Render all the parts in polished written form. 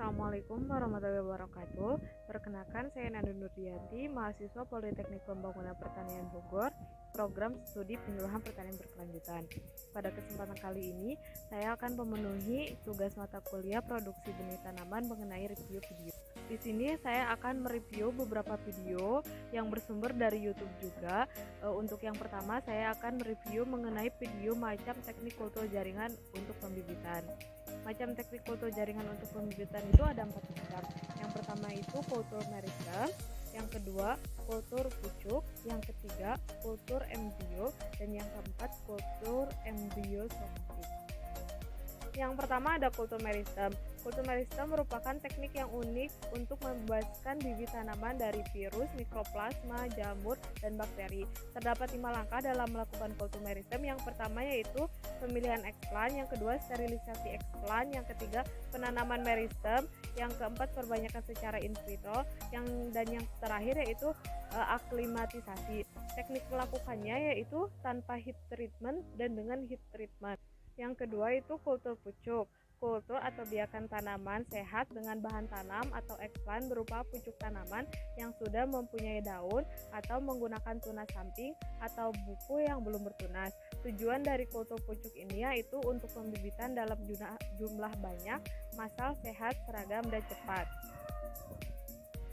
Assalamualaikum warahmatullahi wabarakatuh. Perkenalkan, saya Nanda Nurdianti, mahasiswa Politeknik Pembangunan Pertanian Bogor, program studi penyuluhan pertanian berkelanjutan. Pada kesempatan kali ini, saya akan memenuhi tugas mata kuliah produksi benih tanaman mengenai review video. Di sini saya akan mereview beberapa video yang bersumber dari YouTube juga. Untuk yang pertama, saya akan mereview mengenai video macam teknik kultur jaringan untuk pembibitan. Macam teknik kultur jaringan untuk pembibitan itu ada 4 macam. Yang pertama itu kultur meristem, yang kedua kultur pucuk, yang ketiga kultur embrio, dan yang keempat kultur embrio somatik. Yang pertama ada kultur meristem. Kultur meristem merupakan teknik yang unik untuk membebaskan bibit tanaman dari virus, mikroplasma, jamur, dan bakteri. Terdapat 5 langkah dalam melakukan kultur meristem. Yang pertama yaitu pemilihan eksplan, yang kedua sterilisasi eksplan, yang ketiga penanaman meristem, yang keempat perbanyakan secara in vitro, dan yang terakhir yaitu aklimatisasi. Teknik melakukannya yaitu tanpa heat treatment dan dengan heat treatment. Yang kedua itu kultur pucuk. Kultur atau biakan tanaman sehat dengan bahan tanam atau eksplan berupa pucuk tanaman yang sudah mempunyai daun atau menggunakan tunas samping atau buku yang belum bertunas. Tujuan dari kultur pucuk ini yaitu untuk pembibitan dalam jumlah banyak, massal, sehat, seragam, dan cepat.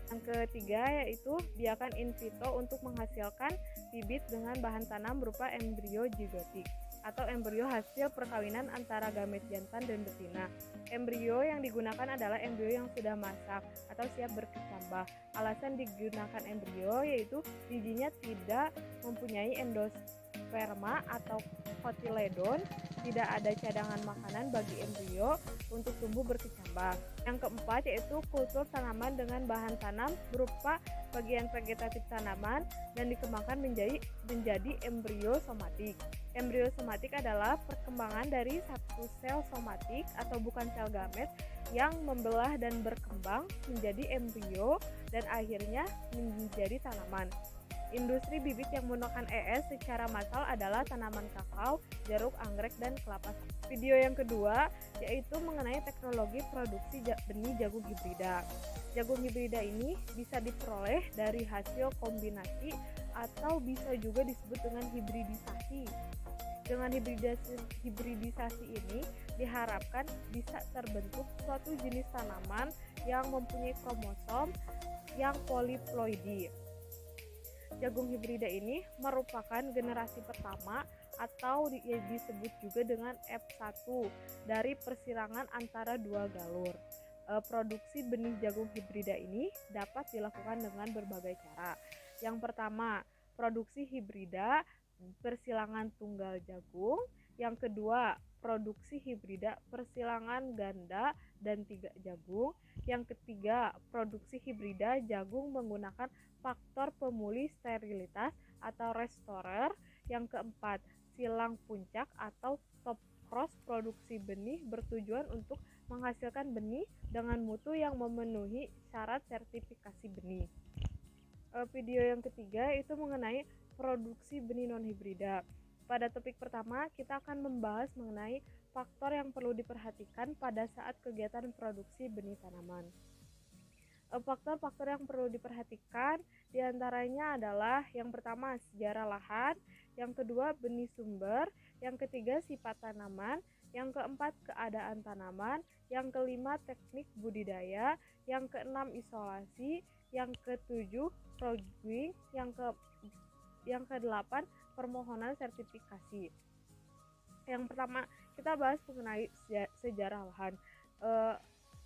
Yang ketiga yaitu biakan in vitro untuk menghasilkan bibit dengan bahan tanam berupa embrio zigotik atau embrio hasil perkawinan antara gamet jantan dan betina. Embrio yang digunakan adalah embrio yang sudah masak atau siap berkecambah. Alasan digunakan embrio yaitu bijinya tidak mempunyai endosperma atau kotiledon, tidak ada cadangan makanan bagi embrio untuk tumbuh berkecambah. Yang keempat yaitu kultur tanaman dengan bahan tanam berupa bagian vegetatif tanaman dan dikembangkan menjadi embrio somatik. Embrio somatik adalah perkembangan dari satu sel somatik atau bukan sel gamet yang membelah dan berkembang menjadi embrio dan akhirnya menjadi tanaman. Industri bibit yang menggunakan ES secara massal adalah tanaman kakao, jeruk, anggrek, dan kelapa. Video yang kedua yaitu mengenai teknologi produksi benih jagung hibrida. Jagung hibrida ini bisa diperoleh dari hasil kombinasi atau bisa juga disebut dengan hibridisasi. Dengan hibridisasi ini diharapkan bisa terbentuk suatu jenis tanaman yang mempunyai kromosom yang poliploidi. Jagung hibrida ini merupakan generasi pertama atau disebut juga dengan F1 dari persilangan antara dua galur. Produksi benih jagung hibrida ini dapat dilakukan dengan berbagai cara. Yang pertama, produksi hibrida persilangan tunggal jagung. Yang kedua, produksi hibrida persilangan ganda dan 3 jagung. Yang ketiga, produksi hibrida jagung menggunakan faktor pemulih sterilitas atau restorer. Yang keempat, silang puncak atau top cross produksi benih bertujuan untuk menghasilkan benih dengan mutu yang memenuhi syarat sertifikasi benih. Video yang ketiga itu mengenai produksi benih non hibrida. Pada topik pertama, kita akan membahas mengenai faktor yang perlu diperhatikan pada saat kegiatan produksi benih tanaman. Faktor-faktor yang perlu diperhatikan diantaranya adalah yang pertama sejarah lahan, yang kedua benih sumber, yang ketiga sifat tanaman, yang keempat keadaan tanaman, yang kelima teknik budidaya, yang keenam isolasi, yang ketujuh progging, yang kedelapan permohonan sertifikasi. Yang pertama kita bahas mengenai sejarah lahan.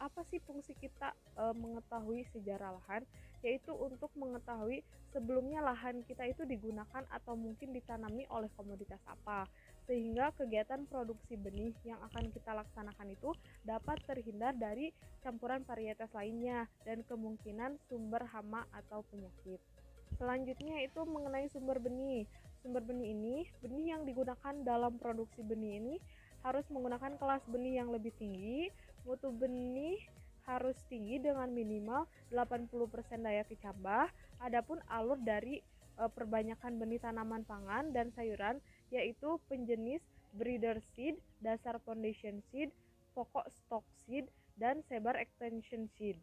Apa sih fungsi kita mengetahui sejarah lahan? Yaitu untuk mengetahui sebelumnya lahan kita itu digunakan atau mungkin ditanami oleh komoditas apa, sehingga kegiatan produksi benih yang akan kita laksanakan itu dapat terhindar dari campuran varietas lainnya dan kemungkinan sumber hama atau penyakit. Selanjutnya itu mengenai sumber benih. Sumber benih ini, benih yang digunakan dalam produksi benih ini harus menggunakan kelas benih yang lebih tinggi, mutu benih harus tinggi dengan minimal 80% daya kecambah. Adapun alur dari perbanyakan benih tanaman pangan dan sayuran yaitu penjenis breeder seed, dasar foundation seed, pokok stock seed, dan sebar extension seed.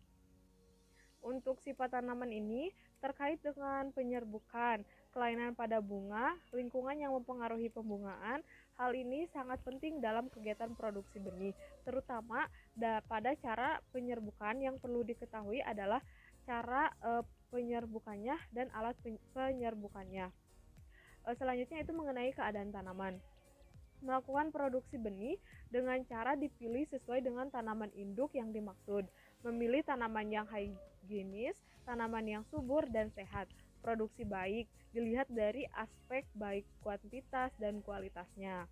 Untuk sifat tanaman ini terkait dengan penyerbukan, kelainan pada bunga, lingkungan yang mempengaruhi pembungaan. Hal ini sangat penting dalam kegiatan produksi benih, terutama pada cara penyerbukan. Yang perlu diketahui adalah cara penyerbukannya dan alat penyerbukannya. Selanjutnya itu mengenai keadaan tanaman. Melakukan produksi benih dengan cara dipilih sesuai dengan tanaman induk yang dimaksud. Memilih tanaman yang higienis, tanaman yang subur dan sehat. Produksi baik dilihat dari aspek baik kuantitas dan kualitasnya.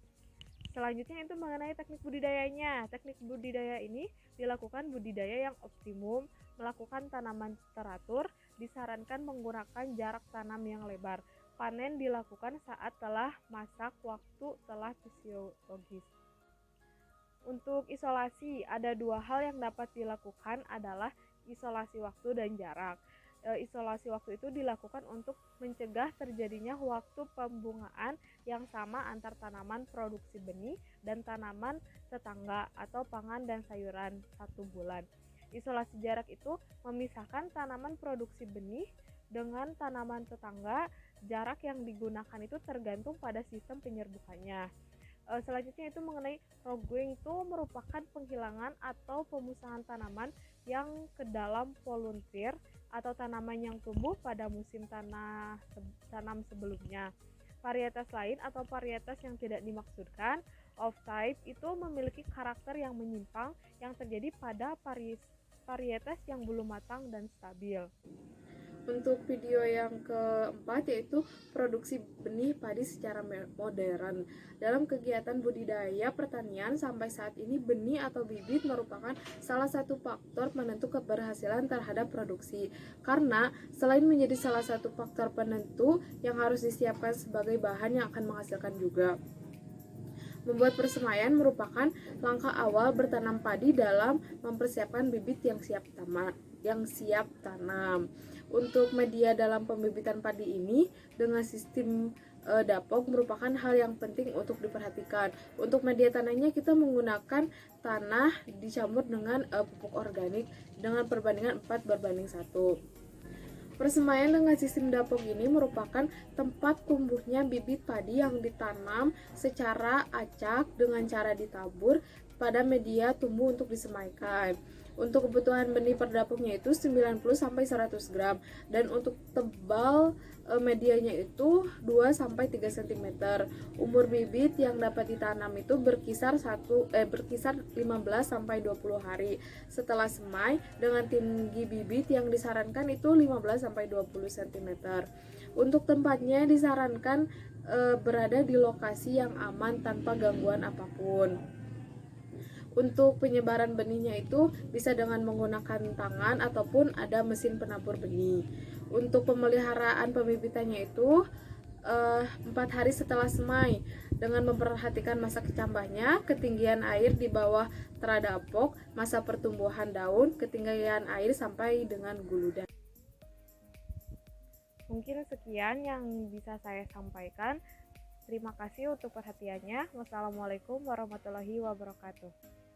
Selanjutnya itu mengenai teknik budidayanya. Teknik budidaya ini dilakukan budidaya yang optimum, melakukan tanaman teratur, disarankan menggunakan jarak tanam yang lebar. Panen dilakukan saat telah masak waktu telah fisiologis. Untuk isolasi, ada dua hal yang dapat dilakukan adalah isolasi waktu dan jarak. Isolasi waktu itu dilakukan untuk mencegah terjadinya waktu pembungaan yang sama antar tanaman produksi benih dan tanaman tetangga atau pangan dan sayuran 1 bulan. Isolasi jarak itu memisahkan tanaman produksi benih dengan tanaman tetangga. Jarak yang digunakan itu tergantung pada sistem penyerbukannya. Selanjutnya itu mengenai rogrowing, itu merupakan penghilangan atau pemusahan tanaman yang ke dalam volunteer atau tanaman yang tumbuh pada musim tanam sebelumnya. Varietas lain atau varietas yang tidak dimaksudkan off-type itu memiliki karakter yang menyimpang yang terjadi pada varietas yang belum matang dan stabil. Untuk video yang keempat yaitu produksi benih padi secara modern. Dalam kegiatan budidaya pertanian sampai saat ini, benih atau bibit merupakan salah satu faktor penentu keberhasilan terhadap produksi. Karena selain menjadi salah satu faktor penentu yang harus disiapkan sebagai bahan yang akan menghasilkan juga. Membuat persemaian merupakan langkah awal bertanam padi dalam mempersiapkan bibit yang siap tanam. Untuk media dalam pembibitan padi ini dengan sistem dapok merupakan hal yang penting untuk diperhatikan. Untuk media tanahnya kita menggunakan tanah dicampur dengan pupuk organik dengan perbandingan 4:1. Persemaian dengan sistem dapok ini merupakan tempat tumbuhnya bibit padi yang ditanam secara acak dengan cara ditabur pada media tumbuh untuk disemaikan. Untuk kebutuhan benih per dapoknya itu 90-100 gram dan untuk tebal medianya itu 2-3 cm. Umur bibit yang dapat ditanam itu berkisar 15-20 hari. Setelah semai, dengan tinggi bibit yang disarankan itu 15-20 cm. Untuk tempatnya disarankan berada di lokasi yang aman tanpa gangguan apapun. Untuk penyebaran benihnya itu bisa dengan menggunakan tangan ataupun ada mesin penabur benih. Untuk pemeliharaan pembibitannya itu 4 hari setelah semai dengan memperhatikan masa kecambahnya, ketinggian air di bawah teradapok, masa pertumbuhan daun, ketinggian air sampai dengan guludan. Mungkin sekian yang bisa saya sampaikan. Terima kasih untuk perhatiannya. Wassalamualaikum warahmatullahi wabarakatuh.